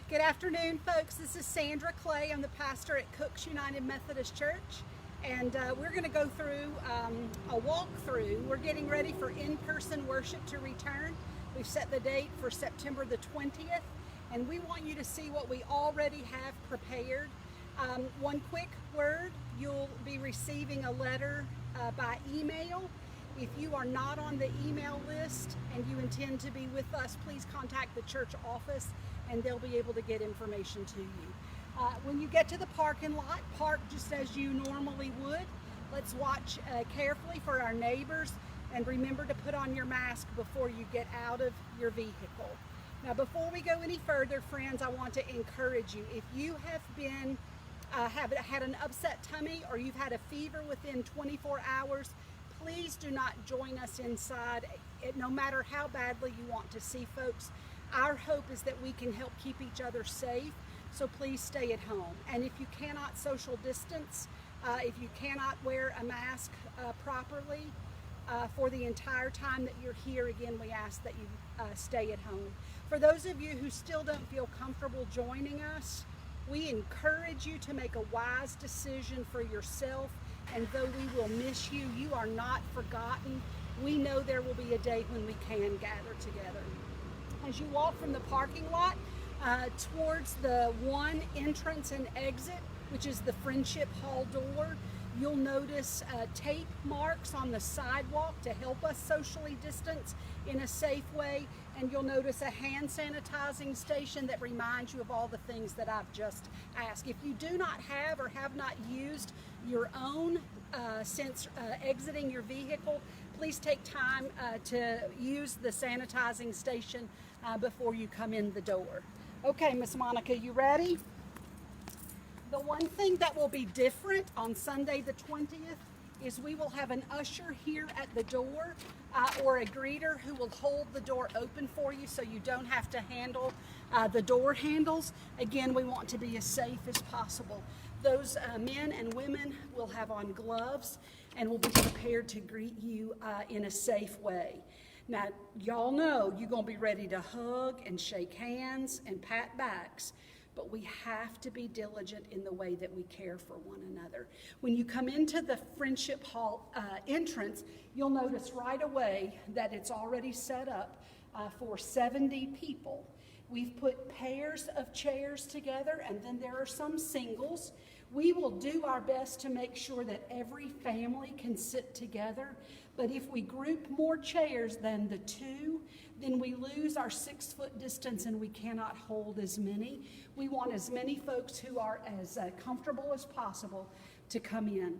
Good afternoon, folks. This is Sandra Clay. I'm the pastor at Cooks United Methodist Church, and we're going to go through a walkthrough. We're getting ready for in-person worship to return. We've set the date for September the 20th, and we want you to see what we already have prepared. One quick word, you'll be receiving a letter by email. If you are not on the email list and you intend to be with us, please contact the church office and they'll be able to get information to you. When you get to the parking lot, park just as you normally would. Let's watch carefully for our neighbors and remember to put on your mask before you get out of your vehicle. Now, before we go any further, friends, I want to encourage you. If you have been have had an upset tummy or you've had a fever within 24 hours, please do not join us inside, no matter how badly you want to see folks. Our hope is that we can help keep each other safe, so please stay at home. And if you cannot social distance, if you cannot wear a mask properly for the entire time that you're here, again, we ask that you stay at home. For those of you who still don't feel comfortable joining us, we encourage you to make a wise decision for yourself. And though we will miss you, you are not forgotten. We know there will be a day when we can gather together. As you walk from the parking lot towards the one entrance and exit, which is the Friendship Hall door, you'll notice tape marks on the sidewalk to help us socially distance in a safe way. And you'll notice a hand sanitizing station that reminds you of all the things that I've just asked. If you do not have or have not used your own since exiting your vehicle, please take time to use the sanitizing station before you come in the door. Okay, Miss Monica, you ready? The one thing that will be different on Sunday the 20th is we will have an usher here at the door or a greeter who will hold the door open for you so you don't have to handle the door handles. Again, we want to be as safe as possible. Those men and women will have on gloves and will be prepared to greet you in a safe way. Now, y'all know you're going to be ready to hug and shake hands and pat backs, but we have to be diligent in the way that we care for one another. When you come into the Friendship Hall entrance, you'll notice right away that it's already set up for 70 people. We've put pairs of chairs together, and then there are some singles. We will do our best to make sure that every family can sit together, but if we group more chairs than the two, then we lose our 6-foot distance and we cannot hold as many. We want as many folks who are as comfortable as possible to come in.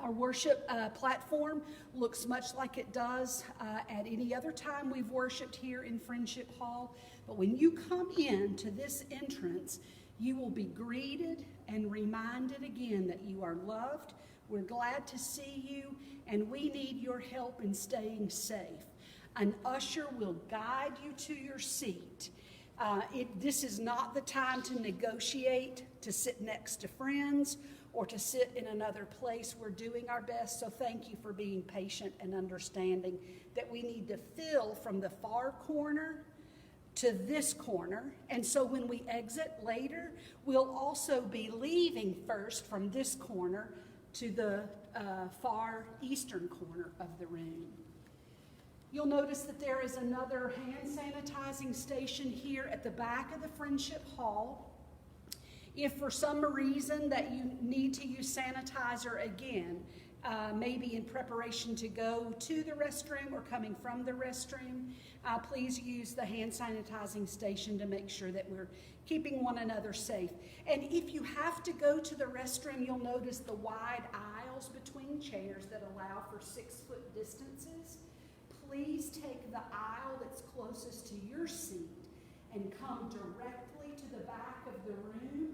Our worship platform looks much like it does at any other time we've worshiped here in Friendship Hall. But when you come in to this entrance, you will be greeted and reminded again that you are loved. We're glad to see you, and we need your help in staying safe. An usher will guide you to your seat. This is not the time to negotiate, to sit next to friends, or to sit in another place. We're doing our best, so thank you for being patient and understanding that we need to fill from the far corner to this corner. And so when we exit later, we'll also be leaving first from this corner to the far eastern corner of the room. You'll notice that there is another hand sanitizing station here at the back of the Friendship Hall. If for some reason that you need to use sanitizer again, maybe in preparation to go to the restroom or coming from the restroom, please use the hand sanitizing station to make sure that we're keeping one another safe. And if you have to go to the restroom, you'll notice the wide aisles between chairs that allow for 6-foot distances. Please take the aisle that's closest to your seat and come directly to the back of the room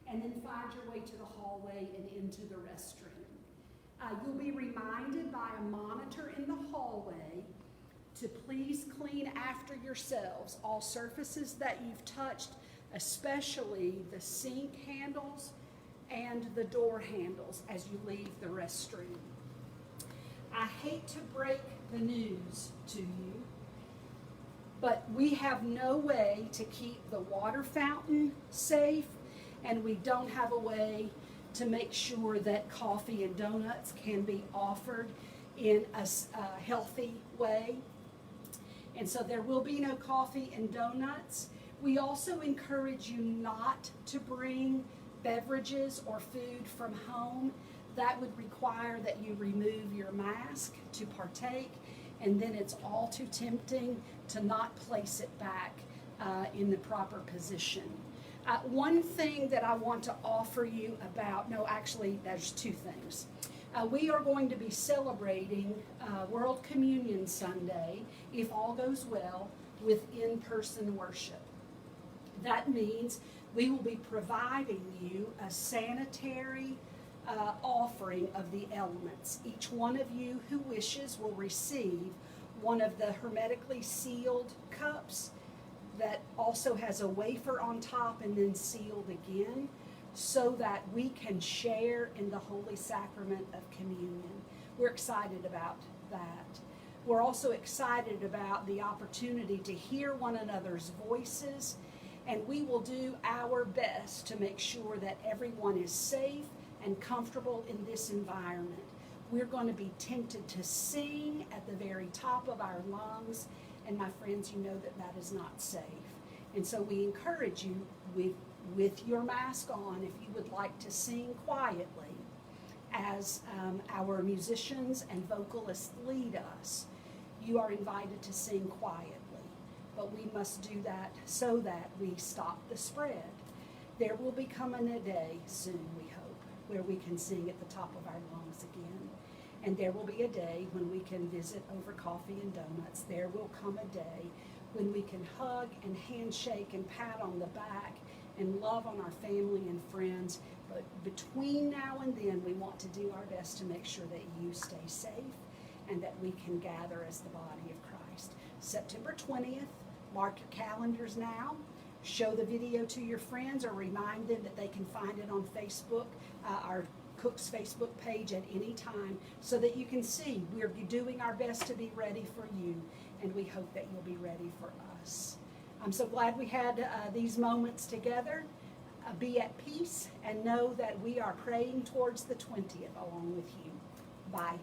and then find your way to the hallway and into the restroom. You'll be reminded by a monitor in the hallway to please clean after yourselves all surfaces that you've touched, especially the sink handles and the door handles as you leave the restroom. I hate to break the news to you, but we have no way to keep the water fountain safe, and we don't have a way to make sure that coffee and donuts can be offered in a healthy way. And so there will be no coffee and donuts. We also encourage you not to bring beverages or food from home. That would require that you remove your mask to partake, and then it's all too tempting to not place it back in the proper position. One thing that I want to offer you about, no, actually, there's two things. We are going to be celebrating World Communion Sunday, if all goes well, with in-person worship. That means we will be providing you a sanitary offering of the elements. Each one of you who wishes will receive one of the hermetically sealed cups that also has a wafer on top and then sealed again, so that we can share in the holy sacrament of communion. We're excited about that. We're also excited about the opportunity to hear one another's voices, and we will do our best to make sure that everyone is safe and comfortable in this environment. We're going to be tempted to sing at the very top of our lungs, and my friends, you know that that is not safe. And so we encourage you with your mask on, if you would like to sing quietly as our musicians and vocalists lead us, you are invited to sing quietly. But we must do that so that we stop the spread. There will be coming a day soon, we hope, where we can sing at the top of our lungs again. And there will be a day when we can visit over coffee and donuts. There will come a day when we can hug and handshake and pat on the back and love on our family and friends. But between now and then, we want to do our best to make sure that you stay safe and that we can gather as the body of Christ. September 20th, mark your calendars now. Show the video to your friends or remind them that they can find it on Facebook, our Cook's Facebook page at any time, so that you can see we're doing our best to be ready for you, and we hope that you'll be ready for us. I'm so glad we had these moments together. Be at peace and know that we are praying towards the 20th along with you. Bye.